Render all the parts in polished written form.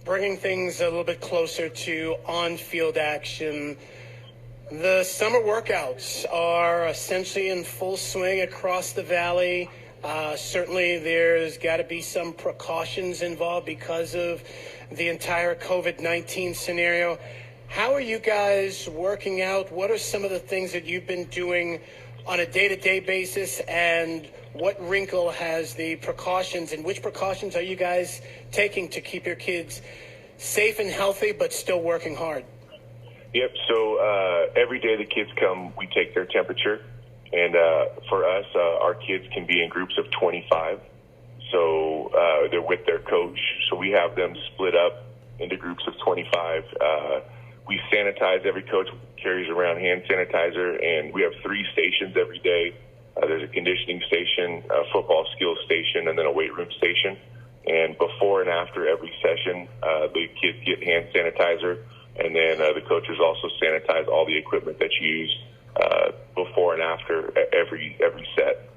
bringing things a little bit closer to on-field action. The summer workouts are essentially in full swing across the valley. Certainly there's got to be some precautions involved because of the entire COVID-19 scenario. How are you guys working out? What are some of the things that you've been doing on a day-to-day basis, and what wrinkle has the precautions, and which precautions are you guys taking to keep your kids safe and healthy but still working hard? Yep, so every day the kids come, we take their temperature, and for us, our kids can be in groups of 25, so they're with their coach, so we have them split up into groups of 25. We sanitize. Every coach carries around hand sanitizer, and we have 3 stations every day. There's a conditioning station, a football skills station, and then a weight room station. And before and after every session, the kids get hand sanitizer, and then the coaches also sanitize all the equipment that's used before and after every set.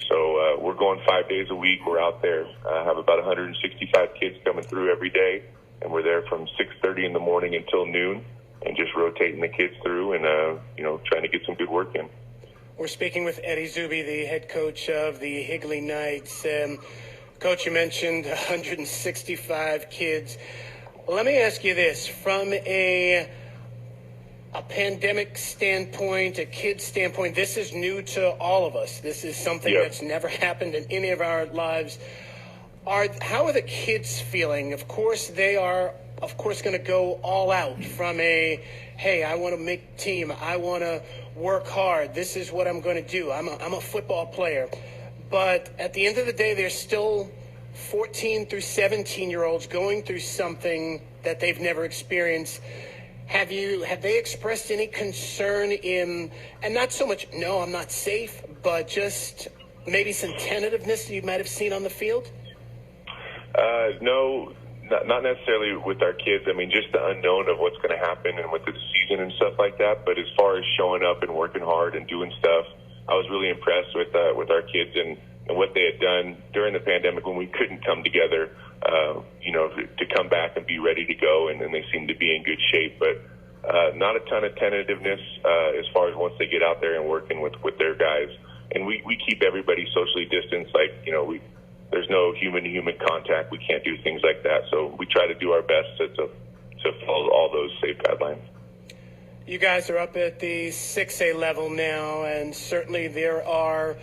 So we're going 5 days a week. We're out there. Have about 165 kids coming through every day, and we're there from 6:30 in the morning until noon, and just rotating the kids through and, trying to get some good work in. We're speaking with Eddie Zuby, the head coach of the Higley Knights. Coach, you mentioned 165 kids. Let me ask you this. From a pandemic standpoint, a kid standpoint, this is new to all of us. This is something that's never happened in any of our lives. How are the kids feeling? Of course, they are, going to go all out from hey, I want to make team. I want to work hard. This is what I'm going to do. I'm a football player. But at the end of the day, there's still 14 through 17-year-olds going through something that they've never experienced. Have they expressed any concern and not so much, no, I'm not safe, but just maybe some tentativeness you might have seen on the field? No, not necessarily with our kids. I mean, just the unknown of what's going to happen and with the season and stuff like that. But as far as showing up and working hard and doing stuff, I was really impressed with our kids and what they had done during the pandemic when we couldn't come together, to come back and be ready to go. And they seem to be in good shape. But not a ton of tentativeness as far as once they get out there and working with their guys. And we keep everybody socially distanced, there's no human-to-human contact. We can't do things like that. So we try to do our best to follow all those safe guidelines. You guys are up at the 6A level now, and certainly there are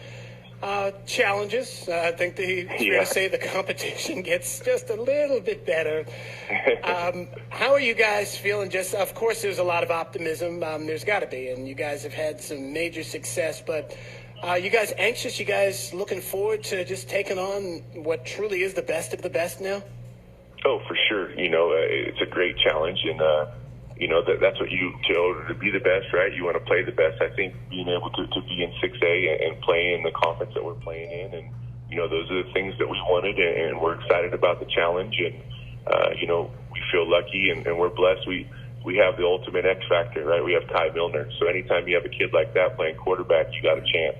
challenges. I think it's fair to say the competition gets just a little bit better. How are you guys feeling? Of course, there's a lot of optimism. There's got to be, and you guys have had some major success, but you guys anxious? You guys looking forward to just taking on what truly is the best of the best now? Oh, for sure. It's a great challenge, and that's what in order to be the best, right? You want to play the best. I think being able to be in 6A and play in the conference that we're playing in, and those are the things that we wanted, and we're excited about the challenge, and we feel lucky and we're blessed. We have the ultimate X factor, right? We have Ty Milner. So anytime you have a kid like that playing quarterback, you got a chance.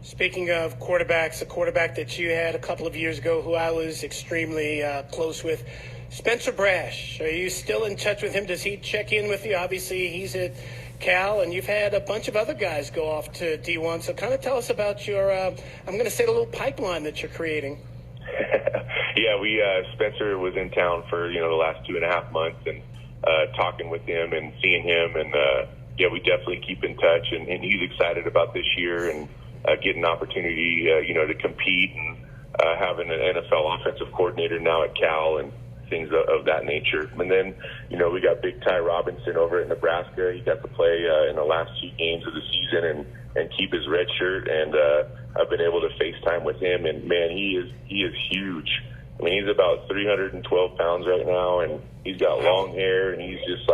Speaking of quarterbacks, a quarterback that you had a couple of years ago who I was extremely close with, Spencer Brash. Are you still in touch with him? Does he check in with you? Obviously, he's at Cal, and you've had a bunch of other guys go off to D1. So kind of tell us about your, I'm going to say, the little pipeline that you're creating. Yeah, Spencer was in town for, the last 2.5 months, and talking with him and seeing him. And, we definitely keep in touch. And he's excited about this year and getting an opportunity, to compete and having an NFL offensive coordinator now at Cal and things of that nature. And then, we got Big Ty Robinson over at Nebraska. He got to play in the last 2 games of the season and keep his red shirt. And I've been able to FaceTime with him. And, man, he is huge. I mean, he's about 312 pounds right now, and he's got long hair, and he's just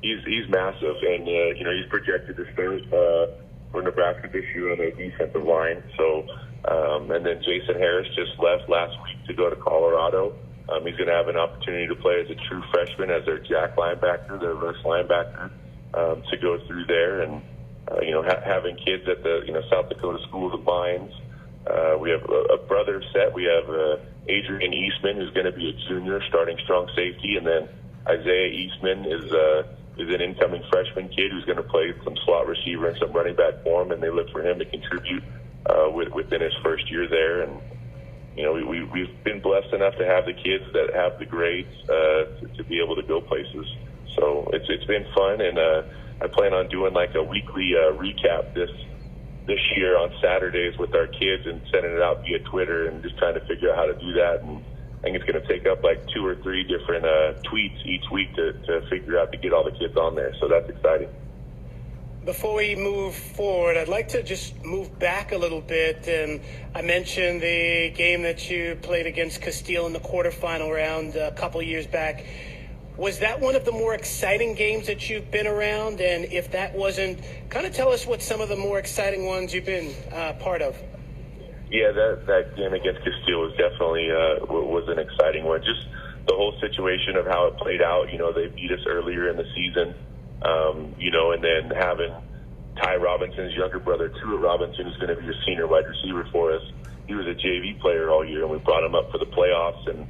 he's massive. And, he's projected to start for Nebraska this year on the defensive line. So, and then Jason Harris just left last week to go to Colorado. He's going to have an opportunity to play as a true freshman, as their jack linebacker, their reverse linebacker, to go through there. And, having kids at the, South Dakota School of Mines. We have a brother set. We have Adrian Eastman, who's going to be a junior starting strong safety, and then Isaiah Eastman is an incoming freshman kid who's going to play some slot receiver and some running back for him, and they look for him to contribute within his first year there. And we've been blessed enough to have the kids that have the grades to be able to go places. So it's been fun, and I plan on doing like a weekly recap this year on Saturdays with our kids and sending it out via Twitter and just trying to figure out how to do that. And I think it's going to take up like 2 or 3 different tweets each week to figure out to get all the kids on there. So that's exciting. Before we move forward, I'd like to just move back a little bit. And I mentioned the game that you played against Castile in the quarterfinal round a couple years back. Was that one of the more exciting games that you've been around? And if that wasn't, kind of tell us what some of the more exciting ones you've been part of. Yeah, that game against Castile was definitely was an exciting one. Just the whole situation of how it played out. They beat us earlier in the season, and then having Ty Robinson's younger brother, Tua Robinson, who's going to be a senior wide receiver for us. He was a JV player all year, and we brought him up for the playoffs. And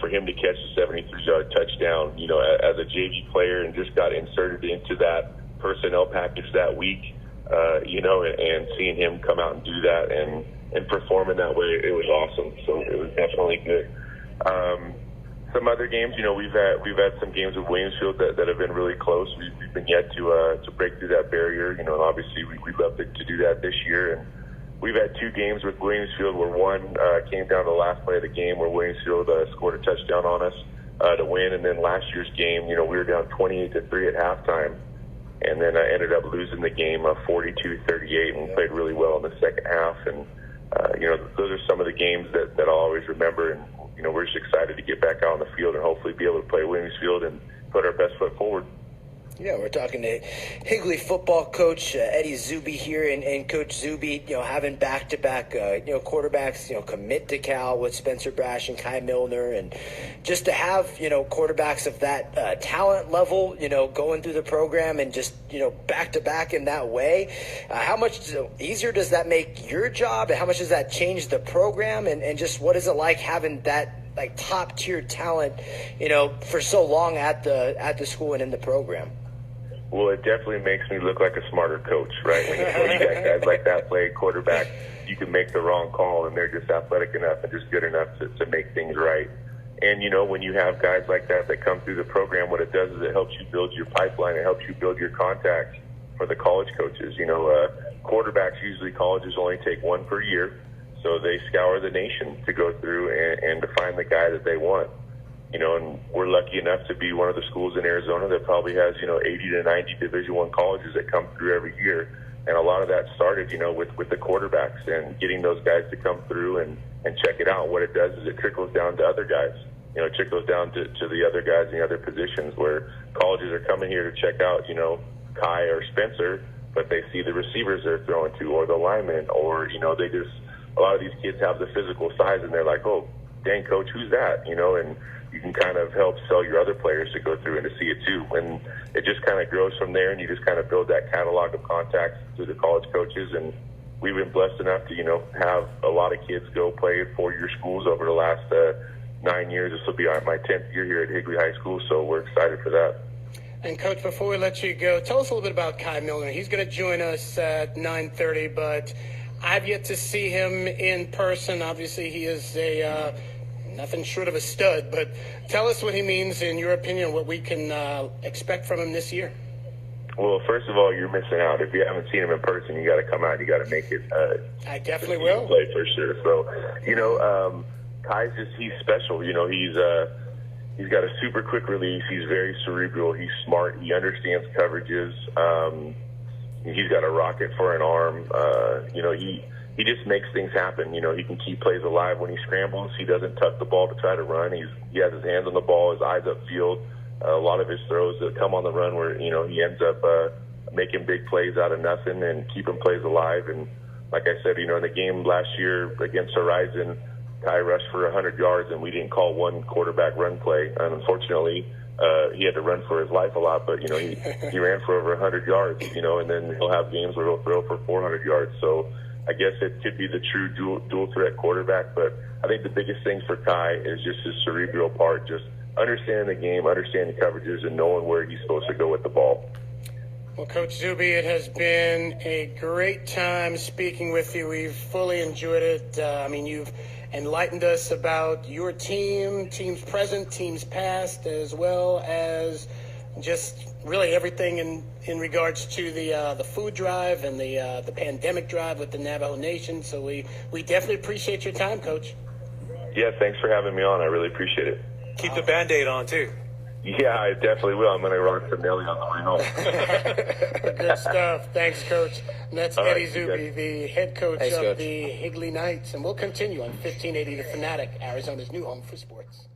for him to catch a 73-yard touchdown, as a JV player, and just got inserted into that personnel package that week, and seeing him come out and do that and perform in that way, it was awesome. So it was definitely good. Some other games, we've had some games with Williamsfield that have been really close. We've been yet to break through that barrier. And obviously we'd love to do that this year. And we've had 2 games with Williamsfield where one came down to the last play of the game where Williamsfield scored a touchdown on us to win. And then last year's game, we were down 28-3 at halftime. And then I ended up losing the game 42-38 and played really well in the second half. And, those are some of the games that I'll always remember. And, we're just excited to get back out on the field and hopefully be able to play Williamsfield and put our best foot forward. Yeah, we're talking to Higley football coach Eddie Zuby here, and Coach Zuby, having back-to-back, quarterbacks, commit to Cal with Spencer Brash and Kai Milner, and just to have, quarterbacks of that talent level, going through the program and just, back-to-back in that way. How much easier does that make your job, and how much does that change the program, and just what is it like having that top tier talent, for so long at the school and in the program? Well, it definitely makes me look like a smarter coach, right? When you got guys like that play quarterback, you can make the wrong call, and they're just athletic enough and just good enough to make things right. And, when you have guys like that come through the program, what it does is it helps you build your pipeline. It helps you build your contacts for the college coaches. Quarterbacks, usually colleges only take 1 per year, so they scour the nation to go through and to find the guy that they want. And we're lucky enough to be one of the schools in Arizona that probably has, 80 to 90 Division I colleges that come through every year. And a lot of that started, with the quarterbacks and getting those guys to come through and check it out. What it does is it trickles down to other guys. It trickles down to the other guys in the other positions where colleges are coming here to check out, Kai or Spencer, but they see the receivers they're throwing to or the linemen or, they just, a lot of these kids have the physical size and they're like, oh, dang, coach, who's that? And you can kind of help sell your other players to go through and to see it too. And it just kind of grows from there, and you just kind of build that catalog of contacts through the college coaches. And we've been blessed enough to, have a lot of kids go play at 4-year schools over the last 9 years. This will be my 10th year here at Higley High School, so we're excited for that. And, Coach, before we let you go, tell us a little bit about Kai Milner. He's going to join us at 9:30, but I've yet to see him in person. Obviously, he is nothing short of a stud, but tell us what he means, in your opinion, what we can expect from him this year. Well, first of all, you're missing out. If you haven't seen him in person, you got to come out. You got to make it. I definitely will. Play for sure. So, Kai's he's special. He's got a super quick release. He's very cerebral. He's smart. He understands coverages. He's got a rocket for an arm. He just makes things happen. He can keep plays alive when he scrambles. He doesn't tuck the ball to try to run. He has his hands on the ball, his eyes upfield. A lot of his throws that come on the run where, he ends up making big plays out of nothing and keeping plays alive. And like I said, in the game last year against Horizon, Kai rushed for 100 yards, and we didn't call one quarterback run play. And unfortunately, he had to run for his life a lot, but, he ran for over 100 yards, and then he'll have games where he'll throw for 400 yards. So I guess it could be the true dual threat quarterback. But I think the biggest thing for Kai is just his cerebral part, just understanding the game, understanding coverages, and knowing where he's supposed to go with the ball. Well, Coach Zuby, it has been a great time speaking with you. We've fully enjoyed it. You've enlightened us about your team, teams present, teams past, as well as just really everything in regards to the food drive and the pandemic drive with the Navajo Nation. So we definitely appreciate your time, Coach. Yeah, thanks for having me on. I really appreciate it. Keep the Band-Aid on, too. Yeah, I definitely will. I'm going to run some Nelly on the way home. Good stuff. Thanks, Coach. And that's All Eddie right, Zuby, the head coach Thanks, of Coach. the Higley Knights. And we'll continue on 1580 The Fanatic, Arizona's new home for sports.